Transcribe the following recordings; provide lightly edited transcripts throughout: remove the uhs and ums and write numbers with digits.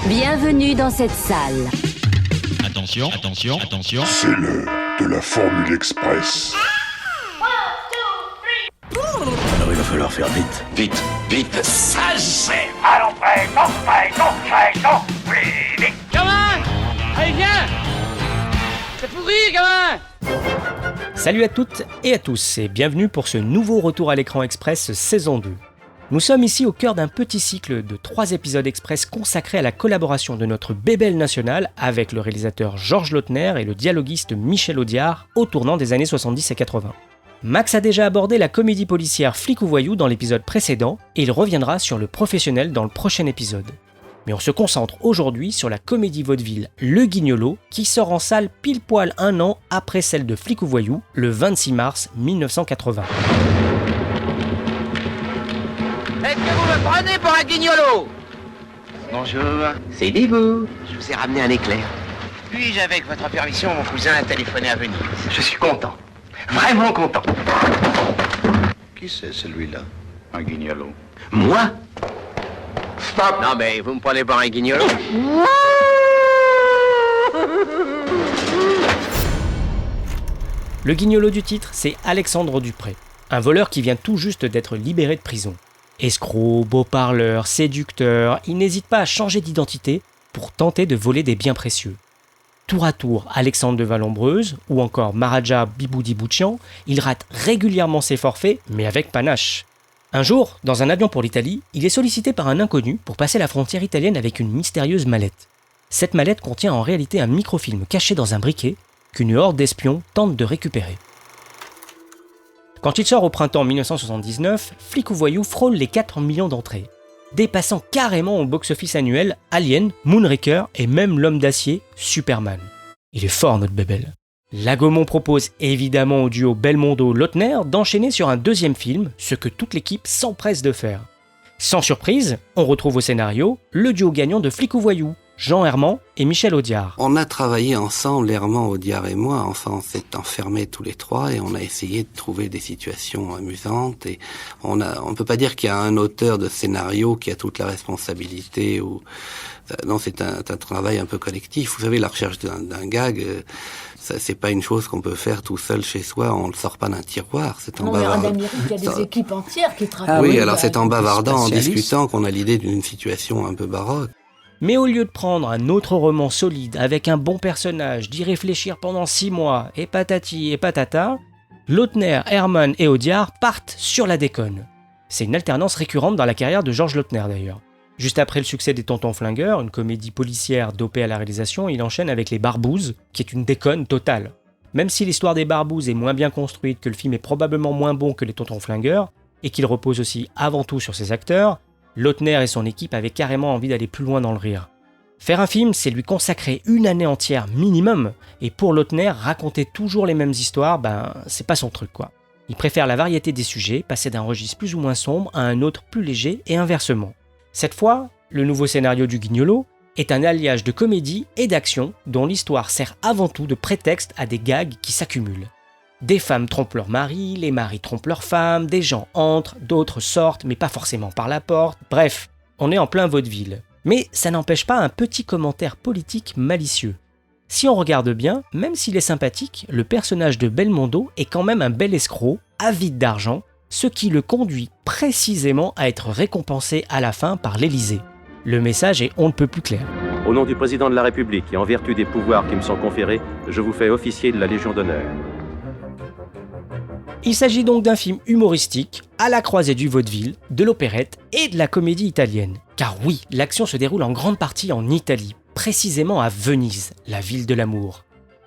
Bienvenue dans cette salle. Attention, attention, attention. C'est l'heure de la Formule Express. Alors il va falloir faire vite. Vite, vite. Ça c'est. Allons prêt, non, oui, vite. Gamin, allez viens. C'est pourri, gamin. Salut à toutes et à tous et bienvenue pour ce nouveau retour à l'écran express saison 2. Nous sommes ici au cœur d'un petit cycle de 3 épisodes express consacrés à la collaboration de notre bébelle nationale avec le réalisateur Georges Lautner et le dialoguiste Michel Audiard au tournant des années 70 et 80. Max a déjà abordé la comédie policière Flic ou Voyou dans l'épisode précédent et il reviendra sur le professionnel dans le prochain épisode. Mais on se concentre aujourd'hui sur la comédie vaudeville Le Guignolo qui sort en salle pile poil un an après celle de Flic ou Voyou le 26 mars 1980. Est-ce que vous me prenez pour un guignolo? Bonjour, c'est Livou. Je vous ai ramené un éclair. Puis-je, avec votre permission, mon cousin a téléphoné à Venise. Je suis content. Vraiment content. Qui c'est celui-là? Un guignolo. Moi? Stop! Non, mais vous me prenez pour un guignolo? Le guignolo du titre, c'est Alexandre Dupré, un voleur qui vient tout juste d'être libéré de prison. Escroc, beau parleur, séducteur, il n'hésite pas à changer d'identité pour tenter de voler des biens précieux. Tour à tour, Alexandre de Vallombreuse ou encore Maharaja Biboudi Bouchian, il rate régulièrement ses forfaits, mais avec panache. Un jour, dans un avion pour l'Italie, il est sollicité par un inconnu pour passer la frontière italienne avec une mystérieuse mallette. Cette mallette contient en réalité un microfilm caché dans un briquet qu'une horde d'espions tente de récupérer. Quand il sort au printemps 1979, Flic ou Voyou frôle les 4 millions d'entrées, dépassant carrément au box-office annuel Alien, Moonraker et même l'homme d'acier, Superman. Il est fort notre bébelle. La Gaumont propose évidemment au duo Belmondo-Lautner d'enchaîner sur un deuxième film, ce que toute l'équipe s'empresse de faire. Sans surprise, on retrouve au scénario le duo gagnant de Flic ou Voyou, Jean Herman et Michel Audiard. On a travaillé ensemble, Herman, Audiard et moi, enfin on s'est enfermés tous les trois et on a essayé de trouver des situations amusantes et on peut pas dire qu'il y a un auteur de scénario qui a toute la responsabilité ou non, c'est un travail un peu collectif. Vous savez, la recherche d'un gag, ça, c'est pas une chose qu'on peut faire tout seul chez soi, on le sort pas d'un tiroir, c'est en bavardant. En Amérique, il y a des équipes entières qui travaillent. Ah oui, alors c'est en bavardant, en discutant qu'on a l'idée d'une situation un peu baroque. Mais au lieu de prendre un autre roman solide avec un bon personnage, d'y réfléchir pendant 6 mois, et patati et patata, Lautner, Herman et Audiard partent sur la déconne. C'est une alternance récurrente dans la carrière de Georges Lautner d'ailleurs. Juste après le succès des Tontons Flingueurs, une comédie policière dopée à la réalisation, il enchaîne avec Les Barbouzes, qui est une déconne totale. Même si l'histoire des Barbouzes est moins bien construite, que le film est probablement moins bon que les Tontons Flingueurs, et qu'il repose aussi avant tout sur ses acteurs, Lautner et son équipe avaient carrément envie d'aller plus loin dans le rire. Faire un film, c'est lui consacrer une année entière minimum, et pour Lautner, raconter toujours les mêmes histoires, c'est pas son truc quoi. Il préfère la variété des sujets, passer d'un registre plus ou moins sombre à un autre plus léger et inversement. Cette fois, le nouveau scénario du Guignolo est un alliage de comédie et d'action dont l'histoire sert avant tout de prétexte à des gags qui s'accumulent. Des femmes trompent leurs maris, les maris trompent leurs femmes, des gens entrent, d'autres sortent, mais pas forcément par la porte. Bref, on est en plein vaudeville. Mais ça n'empêche pas un petit commentaire politique malicieux. Si on regarde bien, même s'il est sympathique, le personnage de Belmondo est quand même un bel escroc, avide d'argent, ce qui le conduit précisément à être récompensé à la fin par l'Élysée. Le message est on ne peut plus clair. Au nom du président de la République et en vertu des pouvoirs qui me sont conférés, je vous fais officier de la Légion d'honneur. Il s'agit donc d'un film humoristique, à la croisée du vaudeville, de l'opérette et de la comédie italienne. Car oui, l'action se déroule en grande partie en Italie, précisément à Venise, la ville de l'amour.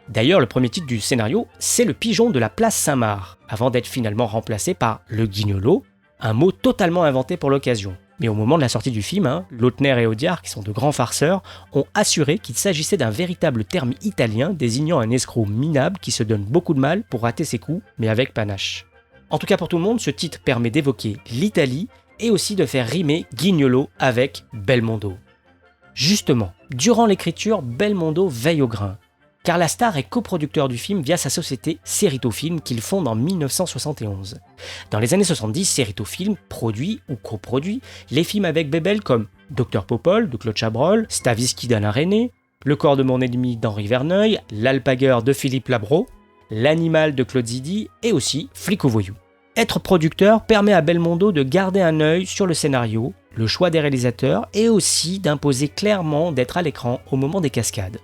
D'ailleurs, le premier titre du scénario, c'est le pigeon de la place Saint-Marc, avant d'être finalement remplacé par le guignolo, un mot totalement inventé pour l'occasion. Mais au moment de la sortie du film, Lautner et Audiard, qui sont de grands farceurs, ont assuré qu'il s'agissait d'un véritable terme italien désignant un escroc minable qui se donne beaucoup de mal pour rater ses coups, mais avec panache. En tout cas pour tout le monde, ce titre permet d'évoquer l'Italie et aussi de faire rimer Guignolo avec Belmondo. Justement, durant l'écriture, Belmondo veille au grain. car la star est coproducteur du film via sa société Cerrito Film qu'il fonde en 1971. Dans les années 70, Cerrito Film produit ou coproduit les films avec Bébel comme Dr Popol de Claude Chabrol, Stavisky d'Alain Resnais, Le corps de mon ennemi d'Henri Verneuil, L'Alpagueur de Philippe Labro, L'Animal de Claude Zidi et aussi Flic au voyou. Être producteur permet à Belmondo de garder un œil sur le scénario, le choix des réalisateurs et aussi d'imposer clairement d'être à l'écran au moment des cascades.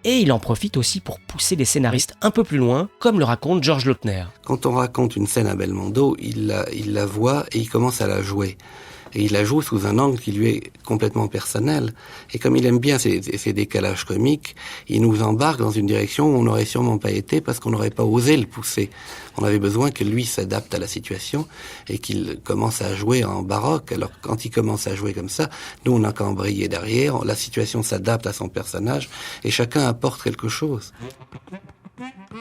Et il en profite aussi pour pousser les scénaristes un peu plus loin, comme le raconte Georges Lautner. Quand on raconte une scène à Belmondo, il la voit et il commence à la jouer. Et il la joue sous un angle qui lui est complètement personnel. Et comme il aime bien ces décalages comiques, il nous embarque dans une direction où on n'aurait sûrement pas été parce qu'on n'aurait pas osé le pousser. On avait besoin que lui s'adapte à la situation et qu'il commence à jouer en baroque. Alors quand il commence à jouer comme ça, nous on n'a qu'à embrayer derrière, la situation s'adapte à son personnage et chacun apporte quelque chose.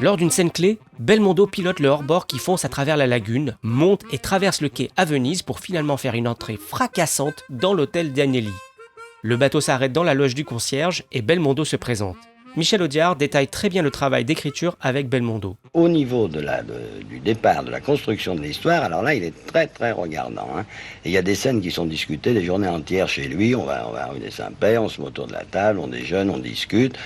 Lors d'une scène clé, Belmondo pilote le hors-bord qui fonce à travers la lagune, monte et traverse le quai à Venise pour finalement faire une entrée fracassante dans l'hôtel d'Agnelli. Le bateau s'arrête dans la loge du concierge et Belmondo se présente. Michel Audiard détaille très bien le travail d'écriture avec Belmondo. Au niveau du départ, de la construction de l'histoire, alors là, il est très très regardant. Et il y a des scènes qui sont discutées des journées entières chez lui. On va à rue des Saints-Pères, on se met autour de la table, on déjeune, on discute.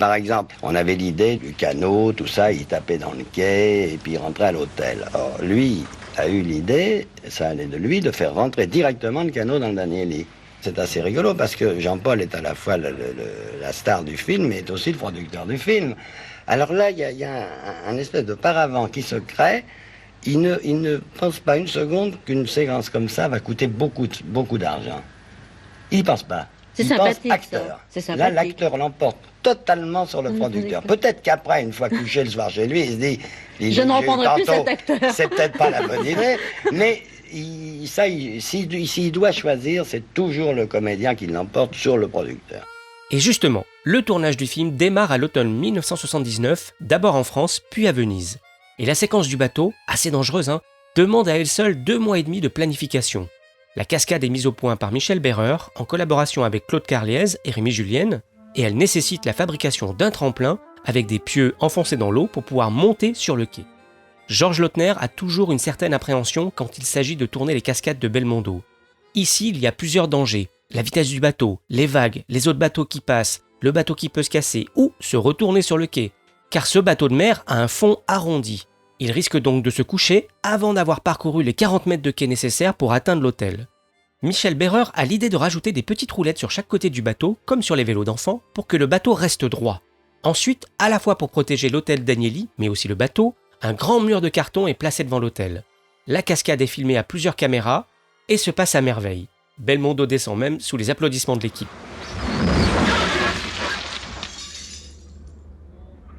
Par exemple, on avait l'idée du canot, tout ça, il tapait dans le quai et puis il rentrait à l'hôtel. Or, lui a eu l'idée, ça allait de lui, de faire rentrer directement le canot dans le Danieli. C'est assez rigolo parce que Jean-Paul est à la fois la star du film et est aussi le producteur du film. Alors là, il y a un espèce de paravent qui se crée. Il ne pense pas une seconde qu'une séquence comme ça va coûter beaucoup d'argent. Il n'y pense pas. Il pense acteur. Là, l'acteur l'emporte totalement sur le producteur. Peut-être qu'après, une fois couché le soir chez lui, il se dit... Je ne reprendrai plus cet acteur. C'est peut-être pas la bonne idée, mais... S'il doit choisir, c'est toujours le comédien qui l'emporte sur le producteur. Et justement, le tournage du film démarre à l'automne 1979, d'abord en France, puis à Venise. Et la séquence du bateau, assez dangereuse, demande à elle seule 2 mois et demi de planification. La cascade est mise au point par Michel Berreur, en collaboration avec Claude Carliez et Rémi Julienne, et elle nécessite la fabrication d'un tremplin avec des pieux enfoncés dans l'eau pour pouvoir monter sur le quai. Georges Lautner a toujours une certaine appréhension quand il s'agit de tourner les cascades de Belmondo. Ici, il y a plusieurs dangers. La vitesse du bateau, les vagues, les autres bateaux qui passent, le bateau qui peut se casser ou se retourner sur le quai. Car ce bateau de mer a un fond arrondi. Il risque donc de se coucher avant d'avoir parcouru les 40 mètres de quai nécessaires pour atteindre l'hôtel. Michel Berreur a l'idée de rajouter des petites roulettes sur chaque côté du bateau, comme sur les vélos d'enfants, pour que le bateau reste droit. Ensuite, à la fois pour protéger l'hôtel d'Agnelli, mais aussi le bateau, un grand mur de carton est placé devant l'hôtel. La cascade est filmée à plusieurs caméras et se passe à merveille. Belmondo descend même sous les applaudissements de l'équipe.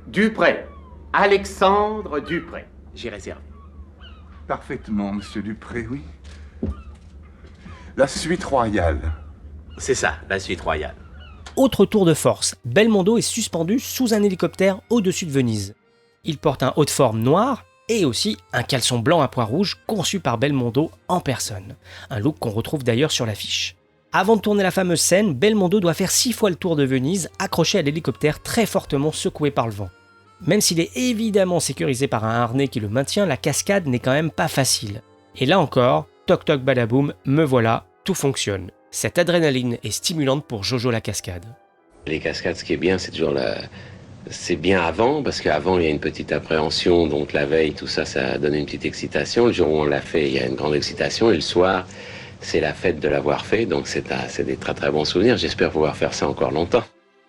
Dupré. Alexandre Dupré. J'ai réservé. Parfaitement, monsieur Dupré, oui. La suite royale. C'est ça, la suite royale. Autre tour de force, Belmondo est suspendu sous un hélicoptère au-dessus de Venise. Il porte un haut de forme noir et aussi un caleçon blanc à pois rouges conçu par Belmondo en personne. Un look qu'on retrouve d'ailleurs sur l'affiche. Avant de tourner la fameuse scène, Belmondo doit faire 6 fois le tour de Venise, accroché à l'hélicoptère très fortement secoué par le vent. Même s'il est évidemment sécurisé par un harnais qui le maintient, la cascade n'est quand même pas facile. Et là encore, toc toc badaboum, me voilà, tout fonctionne. Cette adrénaline est stimulante pour Jojo la cascade. Les cascades, ce qui est bien, c'est toujours c'est bien avant, parce qu'avant il y a une petite appréhension, donc la veille, tout ça, ça donne une petite excitation. Le jour où on l'a fait, il y a une grande excitation, et le soir, c'est la fête de l'avoir fait, donc c'est des très très bons souvenirs. J'espère pouvoir faire ça encore longtemps.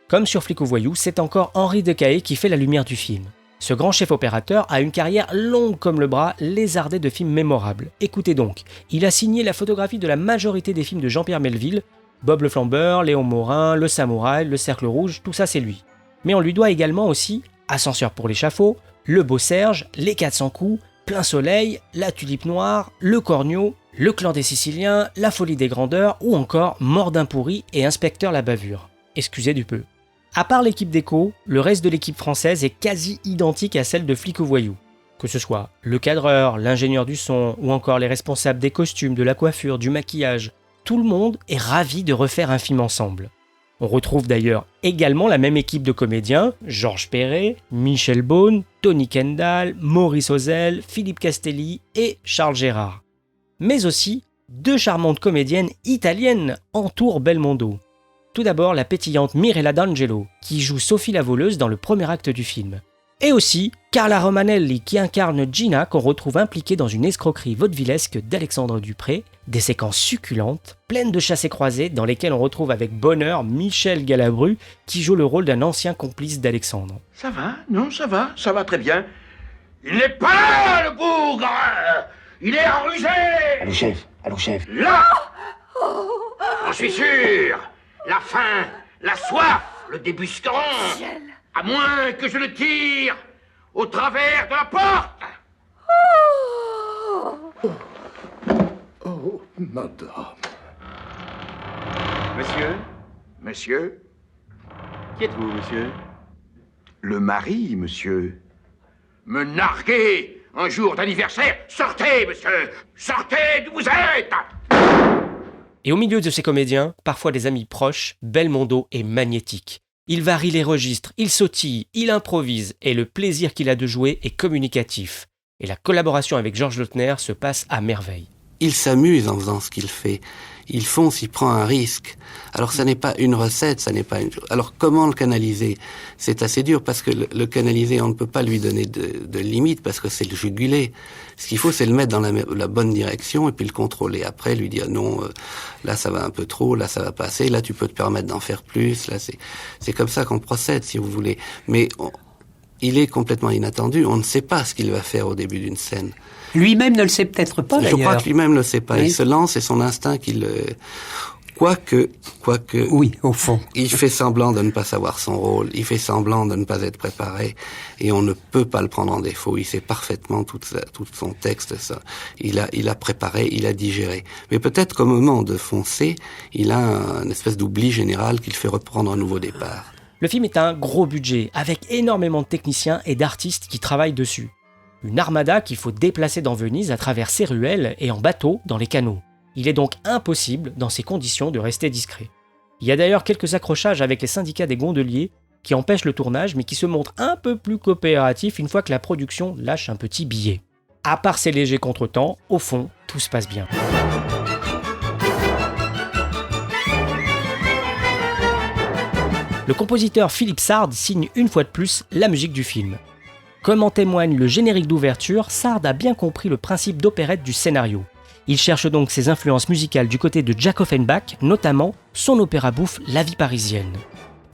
Comme sur Flic au voyou, c'est encore Henri Decaë qui fait la lumière du film. Ce grand chef opérateur a une carrière longue comme le bras, lézardée de films mémorables. Écoutez donc, il a signé la photographie de la majorité des films de Jean-Pierre Melville, Bob le Flambeur, Léon Morin, Le Samouraï, Le Cercle Rouge, tout ça c'est lui. Mais on lui doit également aussi Ascenseur pour l'échafaud, Le Beau Serge, Les 400 coups, Plein Soleil, La Tulipe Noire, Le Cornio, Le Clan des Siciliens, La Folie des Grandeurs ou encore Mort d'un pourri et Inspecteur la Bavure. Excusez du peu. À part l'équipe déco, le reste de l'équipe française est quasi identique à celle de Flic au voyou. Que ce soit le cadreur, l'ingénieur du son ou encore les responsables des costumes, de la coiffure, du maquillage, tout le monde est ravi de refaire un film ensemble. On retrouve d'ailleurs également la même équipe de comédiens, Georges Perret, Michel Beaune, Tony Kendall, Maurice Ozell, Philippe Castelli et Charles Gérard. Mais aussi 2 charmantes comédiennes italiennes entourent Belmondo. Tout d'abord la pétillante Mirella D'Angelo, qui joue Sophie la voleuse dans le premier acte du film. Et aussi Carla Romanelli, qui incarne Gina, qu'on retrouve impliquée dans une escroquerie vaudevillesque d'Alexandre Dupré, des séquences succulentes, pleines de chassés-croisés, dans lesquelles on retrouve avec bonheur Michel Galabru, qui joue le rôle d'un ancien complice d'Alexandre. Ça va? Non, ça va très bien. Il n'est pas là, le bougre! Il est enrugé! Allô, chef. Là! J'en suis sûr! La faim, la soif le débusqueront! À moins que je le tire au travers de la porte! Oh, madame. Monsieur? Qui êtes-vous, monsieur? Le mari, monsieur. Me narguer un jour d'anniversaire? Sortez, monsieur! Sortez d'où vous êtes! Et au milieu de ces comédiens, parfois des amis proches, Belmondo est magnétique. Il varie les registres, il sautille, il improvise, et le plaisir qu'il a de jouer est communicatif. Et la collaboration avec Georges Lautner se passe à merveille. Il s'amuse en faisant ce qu'il fait. Il fonce, il prend un risque. Alors ça n'est pas une recette, ça n'est pas une... Alors comment le canaliser? C'est assez dur parce que le canaliser, on ne peut pas lui donner de limites parce que c'est le juguler. Ce qu'il faut, c'est le mettre dans la bonne direction et puis le contrôler. Après, lui dire non, là ça va un peu trop, là ça va pas assez, là tu peux te permettre d'en faire plus. Là c'est comme ça qu'on procède, si vous voulez. Mais il est complètement inattendu. On ne sait pas ce qu'il va faire au début d'une scène. Lui-même ne le sait peut-être pas, d'ailleurs. Je crois que lui-même ne le sait pas. Oui. Il se lance, c'est son instinct qui le... Quoique... Oui, au fond. Il fait semblant de ne pas savoir son rôle. Il fait semblant de ne pas être préparé. Et on ne peut pas le prendre en défaut. Il sait parfaitement tout son texte, ça. Il a préparé, il a digéré. Mais peut-être qu'au moment de foncer, il a une espèce d'oubli général qui le fait reprendre un nouveau départ. Le film est un gros budget, avec énormément de techniciens et d'artistes qui travaillent dessus. Une armada qu'il faut déplacer dans Venise à travers ses ruelles et en bateau dans les canaux. Il est donc impossible, dans ces conditions, de rester discret. Il y a d'ailleurs quelques accrochages avec les syndicats des gondoliers qui empêchent le tournage mais qui se montrent un peu plus coopératifs une fois que la production lâche un petit billet. À part ces légers contretemps, au fond, tout se passe bien. Le compositeur Philippe Sard signe une fois de plus la musique du film. Comme en témoigne le générique d'ouverture, Sard a bien compris le principe d'opérette du scénario. Il cherche donc ses influences musicales du côté de Jack Offenbach, notamment son opéra bouffe La vie parisienne.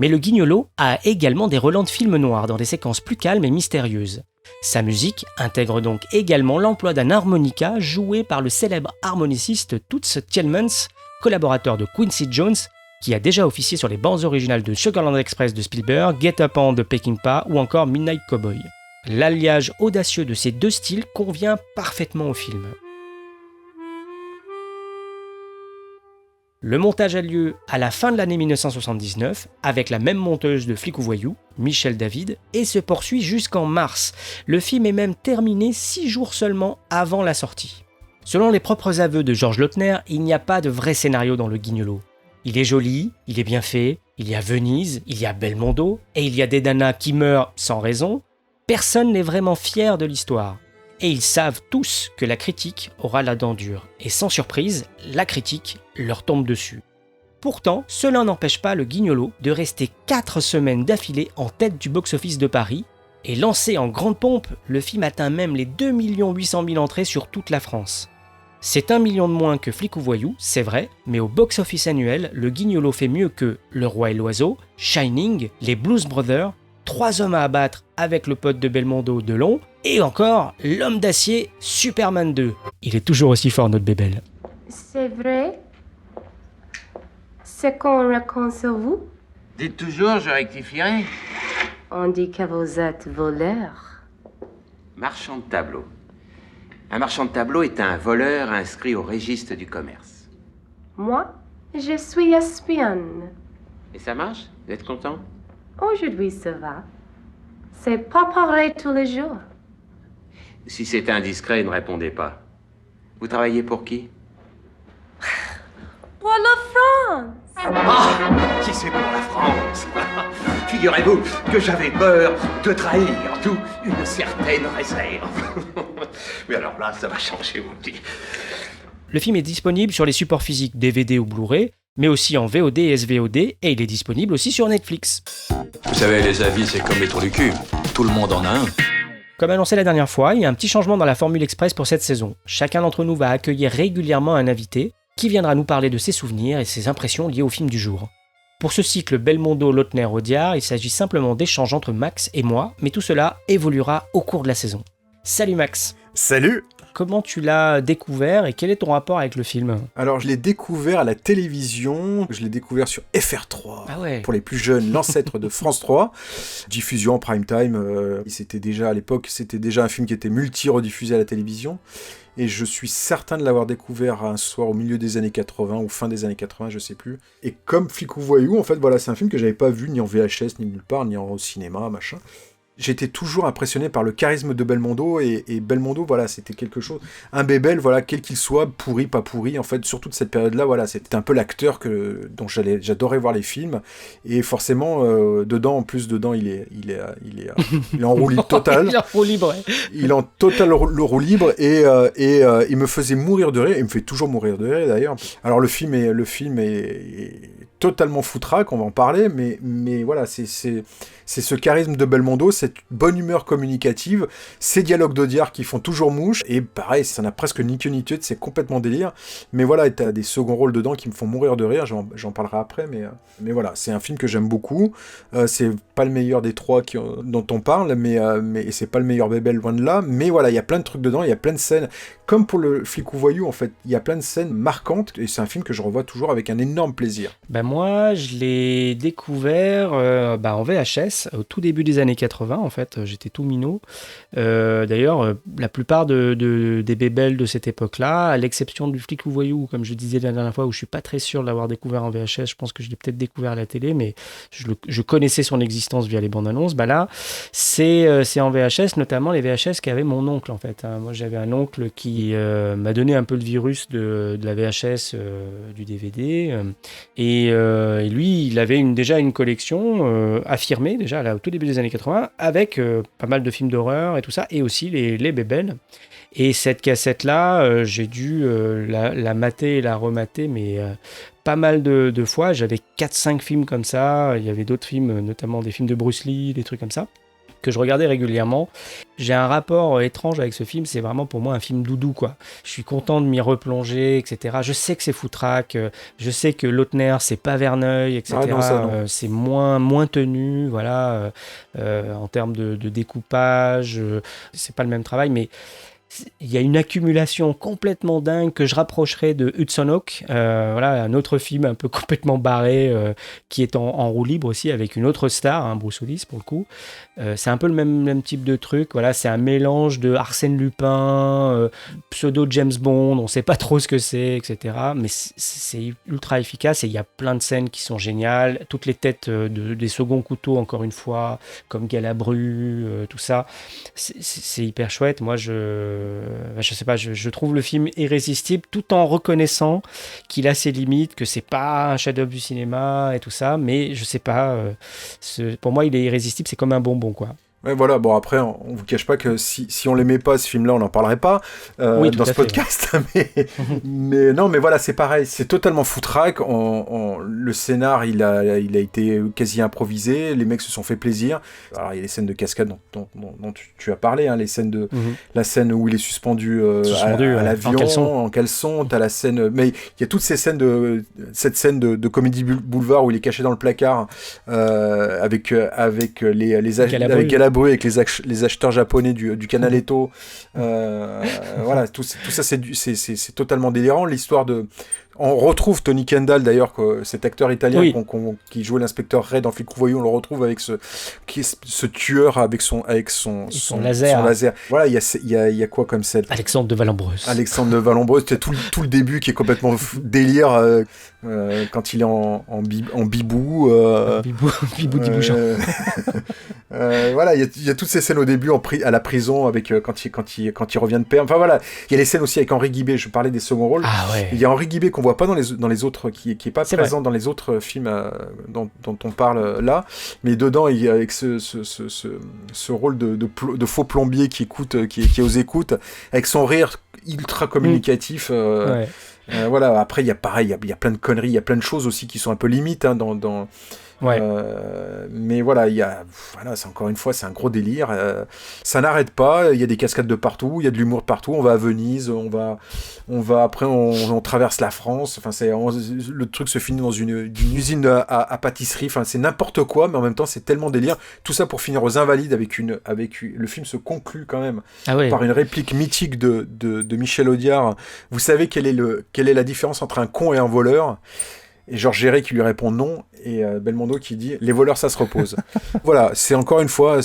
Mais le Guignolo a également des relents de films noirs dans des séquences plus calmes et mystérieuses. Sa musique intègre donc également l'emploi d'un harmonica joué par le célèbre harmoniciste Toots Thielemans, collaborateur de Quincy Jones, qui a déjà officié sur les bandes originales de Sugarland Express de Spielberg, Get Up and the Peckinpah ou encore Midnight Cowboy. L'alliage audacieux de ces deux styles convient parfaitement au film. Le montage a lieu à la fin de l'année 1979 avec la même monteuse de Flic ou Voyou, Michel David, et se poursuit jusqu'en mars. Le film est même terminé 6 jours seulement avant la sortie. Selon les propres aveux de Georges Lautner, il n'y a pas de vrai scénario dans le Guignolo. Il est joli, il est bien fait, il y a Venise, il y a Belmondo, et il y a des nanas qui meurent sans raison. Personne n'est vraiment fier de l'histoire. Et ils savent tous que la critique aura la dent dure. Et sans surprise, la critique leur tombe dessus. Pourtant, cela n'empêche pas le Guignolo de rester 4 semaines d'affilée en tête du box-office de Paris. Et lancé en grande pompe, le film atteint même les 2 800 000 entrées sur toute la France. C'est 1 million de moins que Flic ou Voyou, c'est vrai, mais au box-office annuel, le Guignolo fait mieux que Le Roi et l'Oiseau, Shining, Les Blues Brothers, 3 hommes à abattre avec le pote de Belmondo Delon, et encore L'Homme d'Acier, Superman 2. Il est toujours aussi fort, notre bébelle. C'est vrai? C'est qu'on raconte sur vous? Dites toujours, je rectifierai. On dit que vous êtes voleur. Marchand de tableaux. Un marchand de tableaux est un voleur inscrit au registre du commerce. Moi, je suis espionne. Et ça marche? Vous êtes content? Aujourd'hui, ça va. C'est pas pareil tous les jours. Si c'est indiscret, ne répondez pas. Vous travaillez pour qui? Pour la France! Ah, si c'est pour la France. Figurez-vous que j'avais peur de trahir tout une certaine réserve. Mais alors là, ça va changer, mon petit. Le film est disponible sur les supports physiques DVD ou Blu-ray, mais aussi en VOD et SVOD, et il est disponible aussi sur Netflix. Vous savez, les avis, c'est comme les trous du cul. Tout le monde en a un. Comme annoncé la dernière fois, il y a un petit changement dans la Formule Express pour cette saison. Chacun d'entre nous va accueillir régulièrement un invité qui viendra nous parler de ses souvenirs et ses impressions liées au film du jour. Pour ce cycle Belmondo, Lautner, Audiard, il s'agit simplement d'échanges entre Max et moi, mais tout cela évoluera au cours de la saison. Salut Max. Salut. Comment tu l'as découvert et quel est ton rapport avec le film ? Alors, je l'ai découvert à la télévision, je l'ai découvert sur FR3, ah ouais. Pour les plus jeunes, l'ancêtre de France 3, diffusion en prime time, c'était déjà à l'époque, c'était déjà un film qui était multi-rediffusé à la télévision, et je suis certain de l'avoir découvert un soir au milieu des années 80, ou fin des années 80, je sais plus, et comme Flic ou Voyou, en fait, voilà, c'est un film que j'avais pas vu ni en VHS, ni nulle part, ni au cinéma, machin. J'étais toujours impressionné par le charisme de Belmondo, et Belmondo, voilà, c'était quelque chose, un bébel, voilà, quel qu'il soit, pourri, pas pourri, en fait, sur toute cette période-là, voilà, c'était un peu l'acteur dont j'adorais voir les films, et forcément, dedans, il est en roue libre totale. Il est en roue libre, ouais. Il est en total roue libre, et il me faisait mourir de rire, il me fait toujours mourir de rire, d'ailleurs. Alors, le film est totalement foutraque, on va en parler, mais voilà, c'est ce charisme de Belmondo, cette bonne humeur communicative, ces dialogues d'Audiard qui font toujours mouche, et pareil, ça n'a presque ni queue ni tête, c'est complètement délire, mais voilà, t'as des seconds rôles dedans qui me font mourir de rire, j'en parlerai après, mais voilà, c'est un film que j'aime beaucoup, c'est pas le meilleur des trois dont on parle, mais c'est pas le meilleur bébel, loin de là, mais voilà, il y a plein de trucs dedans, il y a plein de scènes, comme pour le Flic ou Voyou, en fait, il y a plein de scènes marquantes, et c'est un film que je revois toujours avec un énorme plaisir. Ben moi, je l'ai découvert en VHS, au tout début des années 80, en fait, j'étais tout minot. D'ailleurs, la plupart des bébels de cette époque-là, à l'exception du Flic ou Voyou, comme je disais la dernière fois, où je suis pas très sûr de l'avoir découvert en VHS, je pense que je l'ai peut-être découvert à la télé, mais je connaissais son existence via les bandes annonces. Bah là, c'est en VHS, notamment les VHS qu'avait mon oncle, en fait. Moi, j'avais un oncle qui m'a donné un peu le virus de la VHS, du DVD, et lui, il avait déjà une collection affirmée, déjà au tout début des années 80, avec pas mal de films d'horreur et tout ça, et aussi les bébels. Et cette cassette-là, j'ai dû la mater et la remater, mais pas mal de fois. J'avais 4-5 films comme ça. Il y avait d'autres films, notamment des films de Bruce Lee, des trucs comme ça, que je regardais régulièrement. J'ai un rapport étrange avec ce film, c'est vraiment pour moi un film doudou, quoi. Je suis content de m'y replonger, etc. Je sais que c'est foutraque, je sais que Lautner, c'est pas Verneuil, etc. Ah non, ça, non. C'est moins tenu, voilà, en termes de découpage, c'est pas le même travail, mais il y a une accumulation complètement dingue que je rapprocherais de Hudson Hawk, voilà, un autre film un peu complètement barré qui est en roue libre aussi, avec une autre star, Bruce Willis pour le coup. C'est un peu le même type de truc, voilà, c'est un mélange de Arsène Lupin, pseudo James Bond, on sait pas trop ce que c'est, etc. Mais c'est ultra efficace, et il y a plein de scènes qui sont géniales, toutes les têtes des seconds couteaux, encore une fois, comme Galabru, tout ça, c'est hyper chouette. Moi, je sais pas, je trouve le film irrésistible, tout en reconnaissant qu'il a ses limites, que c'est pas un chef-d'œuvre du cinéma et tout ça, mais je sais pas, pour moi il est irrésistible, c'est comme un bonbon, quoi. Ouais, voilà, bon après, on vous cache pas que si on l'aimait pas, ce film-là, on n'en parlerait pas oui, dans ce podcast, ouais. mais non, mais voilà, c'est pareil, c'est totalement foutraque, le scénar, il a été quasi improvisé, les mecs se sont fait plaisir, alors il y a les scènes de cascade dont tu as parlé, hein, les scènes la scène où il est suspendu à l'avion, en caleçon, t'as la scène, mais il y a toutes ces scènes cette scène de Comédie Boulevard où il est caché dans le placard, avec Galabru, avec les acheteurs japonais du Canaletto, voilà, tout ça c'est totalement délirant. L'histoire on retrouve Tony Kendall d'ailleurs, cet acteur italien, oui, qui jouait l'inspecteur Ray dans Flic ou Voyou, on le retrouve avec ce tueur avec son laser. Voilà, il y a quoi comme scène? Alexandre de Vallombreuse, c'est tout le début qui est complètement délire, quand il est en bibou. Bibou Dibouchant. Voilà, il y a toutes ces scènes au début à la prison avec quand il revient de paix. Enfin voilà, il y a les scènes aussi avec Henri Guibé. Je parlais des seconds rôles. Ah ouais. Il y a Henri Guibé qu'on voit pas dans les autres, qui est pas présent dans les autres films dont on parle là, mais dedans il y a avec ce rôle de faux plombier qui est aux écoutes, avec son rire ultra communicatif. Ouais. Voilà. Après il y a pareil, il y a plein de conneries, il y a plein de choses aussi qui sont un peu limites dans Ouais. Mais voilà, c'est encore une fois, c'est un gros délire. Ça n'arrête pas. Il y a des cascades de partout, il y a de l'humour de partout. On va à Venise, on va après on traverse la France. Enfin, le truc se finit dans une usine à pâtisserie. Enfin, c'est n'importe quoi, mais en même temps, c'est tellement délire. Tout ça pour finir aux Invalides avec le film se conclut quand même par une réplique mythique de Michel Audiard. Vous savez quelle est la différence entre un con et un voleur? Et Georges Géret qui lui répond non, et Belmondo qui dit « Les voleurs, ça se repose ». Voilà, c'est encore une fois,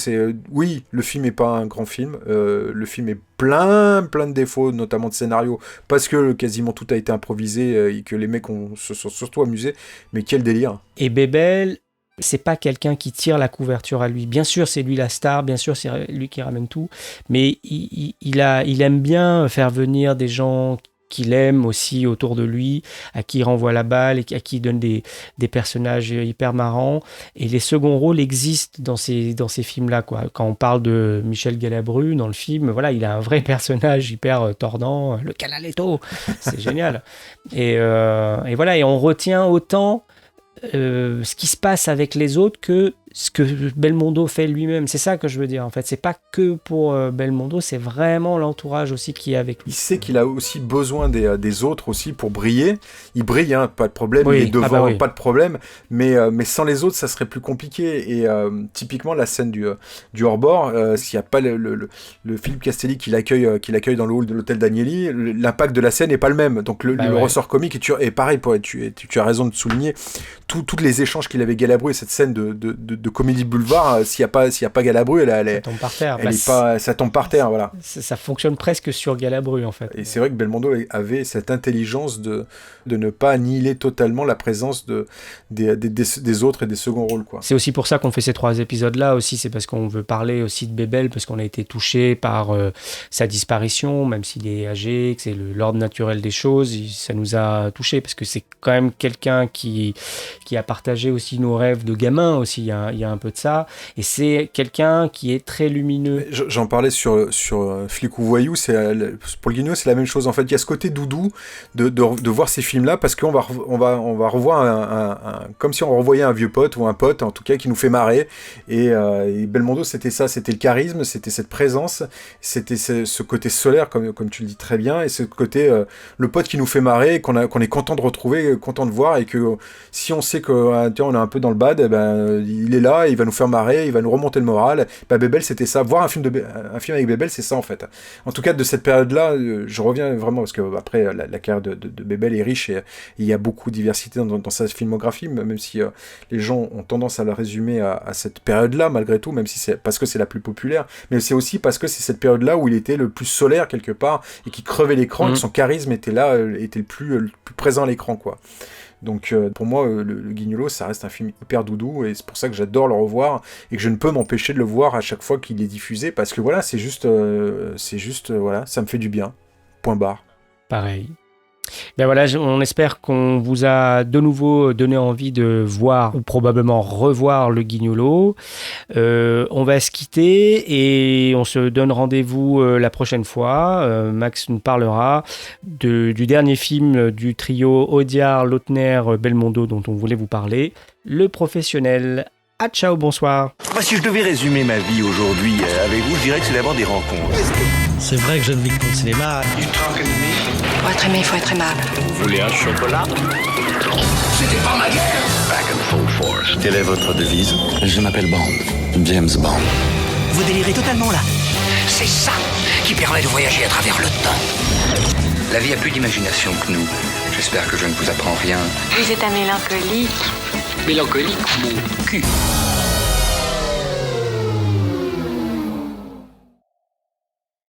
oui, le film n'est pas un grand film, le film est plein de défauts, notamment de scénario, parce que quasiment tout a été improvisé et que les mecs se sont surtout amusés, mais quel délire. Et Bébel, c'est pas quelqu'un qui tire la couverture à lui. Bien sûr, c'est lui la star, bien sûr, c'est lui qui ramène tout, mais il aime bien faire venir des gens qu'il aime aussi autour de lui, à qui il renvoie la balle et à qui il donne des personnages hyper marrants. Et les seconds rôles existent dans ces films-là, quoi. Quand on parle de Michel Galabru dans le film, voilà, il a un vrai personnage hyper tordant, le Canaletto, c'est génial. Et voilà, et on retient autant ce qui se passe avec les autres que ce que Belmondo fait lui-même. C'est ça que je veux dire, en fait. C'est pas que pour Belmondo, c'est vraiment l'entourage aussi qui est avec lui. Il sait qu'il a aussi besoin des autres aussi pour briller. Il brille, hein, pas de problème. Oui. Il est devant, pas de problème. Mais sans les autres, ça serait plus compliqué. Et typiquement, la scène du hors-bord, s'il n'y a pas le Philippe Castelli qui l'accueille dans le hall de l'hôtel d'Agnelli, l'impact de la scène n'est pas le même. Donc le ressort comique, et pareil, tu as raison de souligner, tous les échanges qu'il avait Galabru et cette scène de comédie boulevard, s'il n'y a pas Galabru, ça tombe par terre. Ça tombe par terre, voilà. Ça fonctionne presque sur Galabru, en fait. Et c'est vrai que Belmondo avait cette intelligence de ne pas annihiler totalement la présence des autres et des seconds rôles, quoi. C'est aussi pour ça qu'on fait ces 3 épisodes-là aussi, c'est parce qu'on veut parler aussi de Bébel, parce qu'on a été touché par sa disparition, même s'il est âgé, que c'est l'ordre naturel des choses, ça nous a touché parce que c'est quand même quelqu'un qui a partagé aussi nos rêves de gamin aussi, il y a un peu de ça, et c'est quelqu'un qui est très lumineux. J'en parlais sur Flic ou Voyou, pour le Guignol, c'est la même chose en fait. Il y a ce côté doudou de voir ces films-là, parce qu'on va revoir comme si on revoyait un vieux pote ou un pote en tout cas qui nous fait marrer, et Belmondo c'était ça, c'était le charisme, c'était cette présence, c'était ce côté solaire comme tu le dis très bien, et ce côté le pote qui nous fait marrer, qu'on est content de retrouver, content de voir, et que si on sait qu'on est un peu dans le bad, il est là, il va nous faire marrer, il va nous remonter le moral. Bébel, c'était ça. Voir un film avec Bébel, c'est ça en fait. En tout cas, de cette période-là, je reviens vraiment parce que après la carrière de Bébel est riche et il y a beaucoup de diversité dans sa filmographie, même si les gens ont tendance à la résumer à cette période-là, malgré tout, même si c'est parce que c'est la plus populaire, mais c'est aussi parce que c'est cette période-là où il était le plus solaire quelque part et qui crevait l'écran, et que son charisme était là, était le plus présent à l'écran, quoi. Donc pour moi, le Guignolo, ça reste un film hyper doudou, et c'est pour ça que j'adore le revoir et que je ne peux m'empêcher de le voir à chaque fois qu'il est diffusé, parce que voilà, c'est juste voilà, ça me fait du bien. Point barre. Pareil. Ben voilà, on espère qu'on vous a de nouveau donné envie de voir ou probablement revoir le Guignolo. On va se quitter et on se donne rendez-vous la prochaine fois. Max nous parlera du dernier film du trio Audiard, Lautner, Belmondo dont on voulait vous parler, Le Professionnel. Ah, ciao, bonsoir. Si je devais résumer ma vie aujourd'hui avec vous, je dirais que c'est d'abord des rencontres. C'est vrai que je ne vis que pour le cinéma. Pour être aimé, il faut être aimable. Vous voulez un chocolat? C'était pas ma guerre. Back and full force. Quelle est votre devise? Je m'appelle Bond. James Bond. Vous délirez totalement là. C'est ça qui permet de voyager à travers le temps. La vie a plus d'imagination que nous. J'espère que je ne vous apprends rien. Vous êtes un mélancolique. Mélancolique, mon cul.